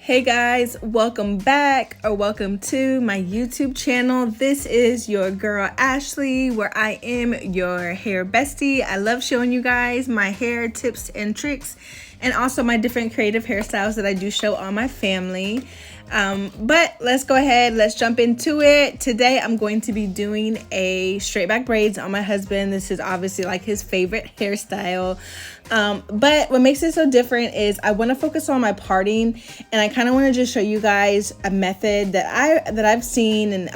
Hey guys, welcome back or welcome to my YouTube channel. This is your girl Ashley, where I am your hair bestie. I love showing you guys my hair tips and tricks and also my different creative hairstyles that I do show on my family. But let's go ahead, let's jump into it. Today I'm going to be doing a straight back braids on my husband. This is obviously like his favorite hairstyle. But what makes it so different is I want to focus on my parting, and I kind of want to just show you guys a method that I've seen and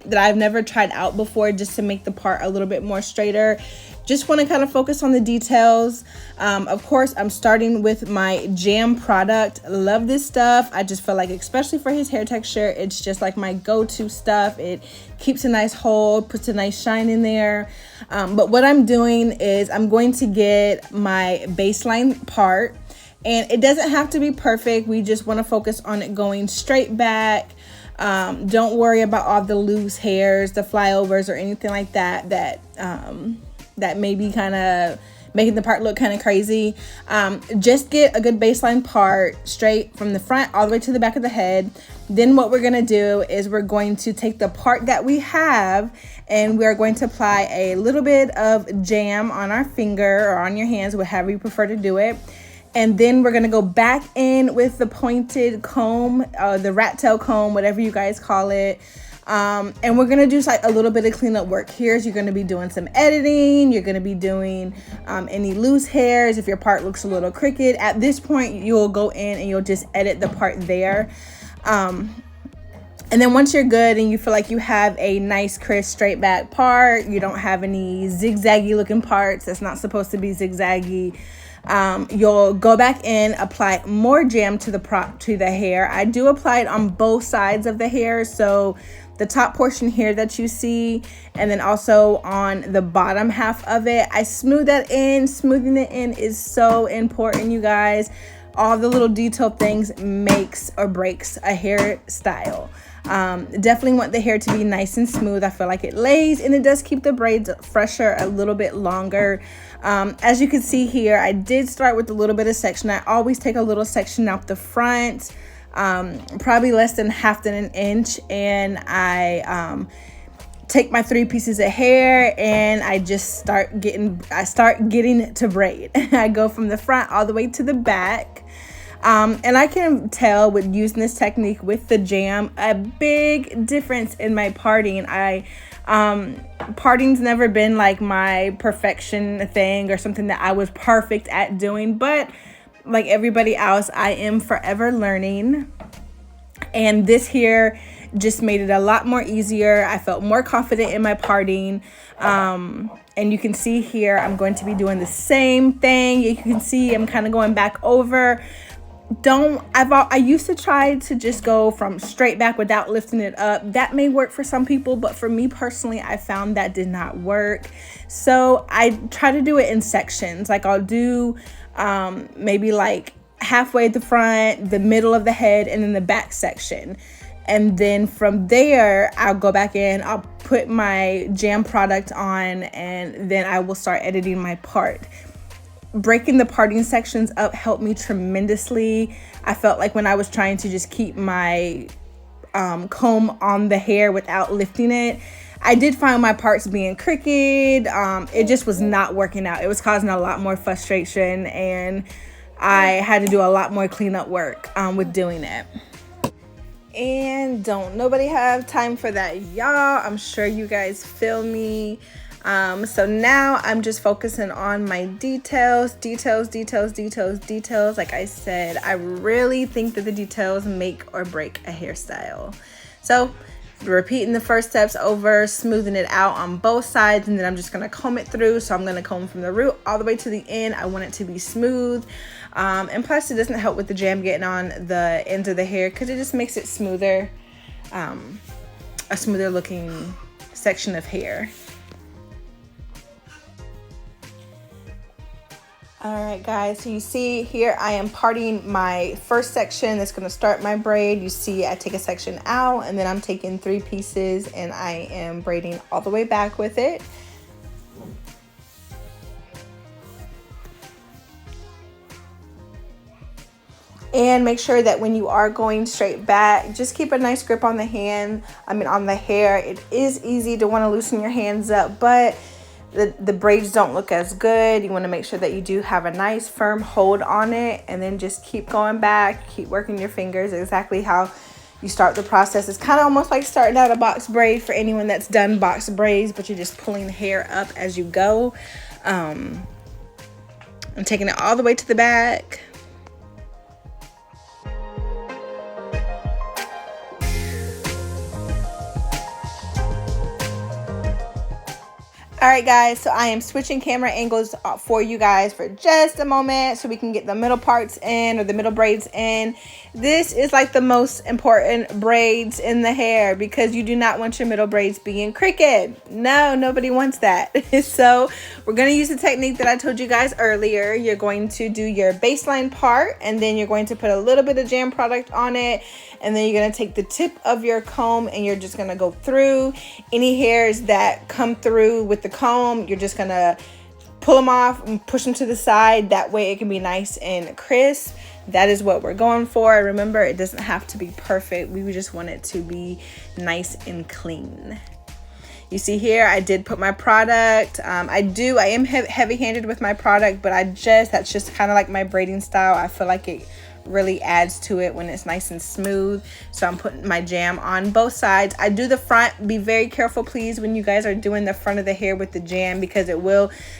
that I've never tried out before, just to make the part a little bit more straighter. Just want to kind of focus on the details. Of course, I'm starting with my jam product. Love this stuff. I just feel like, especially for his hair texture, it's just like my go-to stuff. It keeps a nice hold, puts a nice shine in there. But what I'm doing is I'm going to get my baseline part, and it doesn't have to be perfect. We just want to focus on it going straight back. Don't worry about all the loose hairs, the flyovers, or anything like that that may be kind of making the part look kind of crazy. Just get a good baseline part straight from the front all the way to the back of the head. Then what we're going to do is we're going to take the part that we have, and we're going to apply a little bit of jam on our finger or on your hands, whatever you prefer to do it. And then we're going to go back in with the pointed comb, the rat tail comb, whatever you guys call it. And we're gonna do like a little bit of cleanup work here. So you're gonna be doing some editing. You're gonna be doing any loose hairs. If your part looks a little crooked, at this point you'll go in and you'll just edit the part there. And then once you're good and you feel like you have a nice crisp straight back part, you don't have any zigzaggy looking parts that's not supposed to be zigzaggy, you'll go back in, apply more jam to the hair. I do apply it on both sides of the hair, so the top portion here that you see, and then also on the bottom half of it. I smooth that in. Smoothing it in is so important, you guys. All the little detail things makes or breaks a hairstyle. Definitely want the hair to be nice and smooth. I feel like it lays, and it does keep the braids fresher a little bit longer. As you can see here, I did start with a little bit of section. I always take a little section out the front, probably less than half an inch, and I take my 3 pieces of hair and I just start getting to braid. I go from the front all the way to the back. And I can tell with using this technique with the jam, a big difference in my parting. Parting's never been like my perfection thing or something that I was perfect at doing, but like everybody else, I am forever learning. And this here just made it a lot more easier. I felt more confident in my parting. And you can see here, I'm going to be doing the same thing. You can see I'm kind of going back over. I used to try to just go from straight back without lifting it up. That may work for some people, but for me personally, I found that did not work. So I try to do it in sections. Like I'll do maybe like halfway at the front, the middle of the head, and then the back section. And then from there, I'll go back in, I'll put my jam product on, and then I will start editing my part. Breaking the parting sections up helped me tremendously. I felt like when I was trying to just keep my comb on the hair without lifting it, I did find my parts being crooked. It just was not working out. It was causing a lot more frustration, and I had to do a lot more cleanup work with doing it. And don't nobody have time for that, y'all. I'm sure you guys feel me. So now I'm just focusing on my details. Like I said, I really think that the details make or break a hairstyle. So repeating the first steps over, smoothing it out on both sides, and then I'm just going to comb it through. So I'm going to comb from the root all the way to the end. I want it to be smooth. And plus it doesn't help with the jam getting on the ends of the hair, because it just makes it smoother, a smoother looking section of hair. All right, guys, so you see here I am parting my first section that's going to start my braid. You see I take a section out, and then I'm taking 3 pieces and I am braiding all the way back with it. And make sure that when you are going straight back, just keep a nice grip on the on the hair. It is easy to want to loosen your hands up, but the braids don't look as good. You want to make sure that you do have a nice firm hold on it, and then just keep going back, keep working your fingers exactly how you start the process. It's kind of almost like starting out a box braid for anyone that's done box braids, but you're just pulling the hair up as you go. I'm taking it all the way to the back. All right, guys, so I am switching camera angles for you guys for just a moment so we can get the middle parts in, or the middle braids in. This is like the most important braids in the hair, because you do not want your middle braids being crooked. No, nobody wants that. So we're going to use the technique that I told you guys earlier. You're going to do your baseline part, and then you're going to put a little bit of jam product on it, and then you're going to take the tip of your comb and you're just going to go through any hairs that come through with the comb. You're just going to pull them off and push them to the side. That way it can be nice and crisp. That is what we're going for. Remember, it doesn't have to be perfect. We just want it to be nice and clean. You see here, I did put my product. I am heavy-handed with my product, but that's just kind of like my braiding style. I feel like it really adds to it when it's nice and smooth. So I'm putting my jam on both sides. I do the front. Be very careful, please, when you guys are doing the front of the hair with the jam, because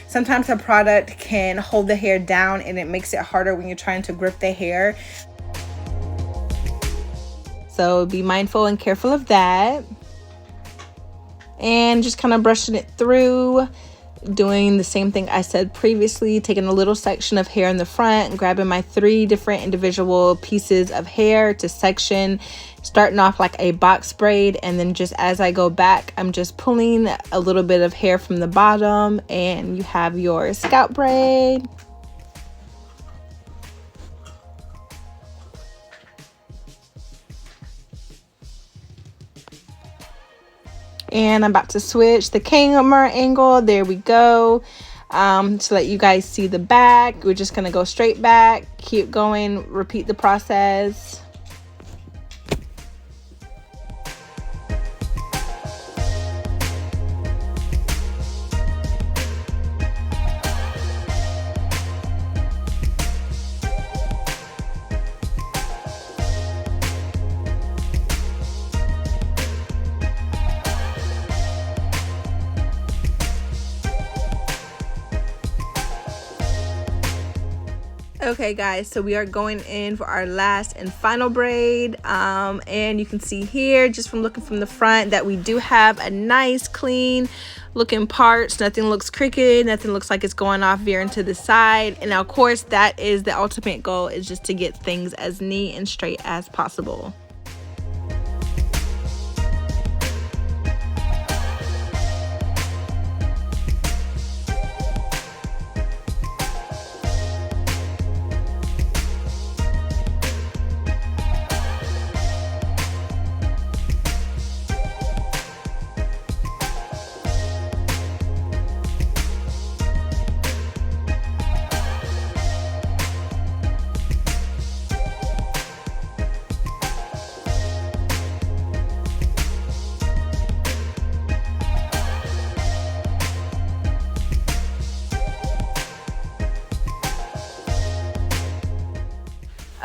sometimes the product can hold the hair down and it makes it harder when you're trying to grip the hair. So be mindful and careful of that. And just kind of brushing it through, doing the same thing I said previously, taking a little section of hair in the front and grabbing my 3 different individual pieces of hair to section, starting off like a box braid, and then just as I go back, I'm just pulling a little bit of hair from the bottom, and you have your scalp braid. And I'm about to switch the camera angle. There we go. To let you guys see the back. We're just going to go straight back. Keep going. Repeat the process. Okay guys, so we are going in for our last and final braid, and you can see here just from looking from the front that we do have a nice clean looking parts. Nothing looks crooked, nothing looks like it's going off veering to the side. And of course, that is the ultimate goal, is just to get things as neat and straight as possible.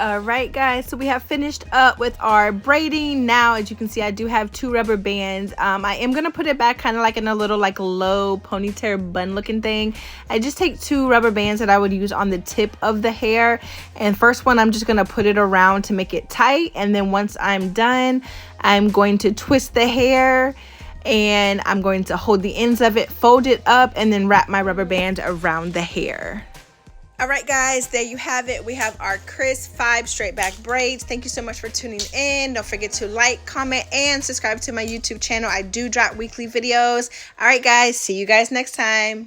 All right guys, so we have finished up with our braiding. Now as you can see, I do have 2 rubber bands. I am gonna put it back kind of like in a little like low ponytail bun looking thing. I just take 2 rubber bands that I would use on the tip of the hair, and first one I'm just gonna put it around to make it tight, and then once I'm done, I'm going to twist the hair and I'm going to hold the ends of it, fold it up, and then wrap my rubber band around the hair. All right guys, there you have it. We have our crisp 5 straight back braids. Thank you so much for tuning in. Don't forget to like, comment, and subscribe to my YouTube channel. I do drop weekly videos. All right guys, see you guys next time.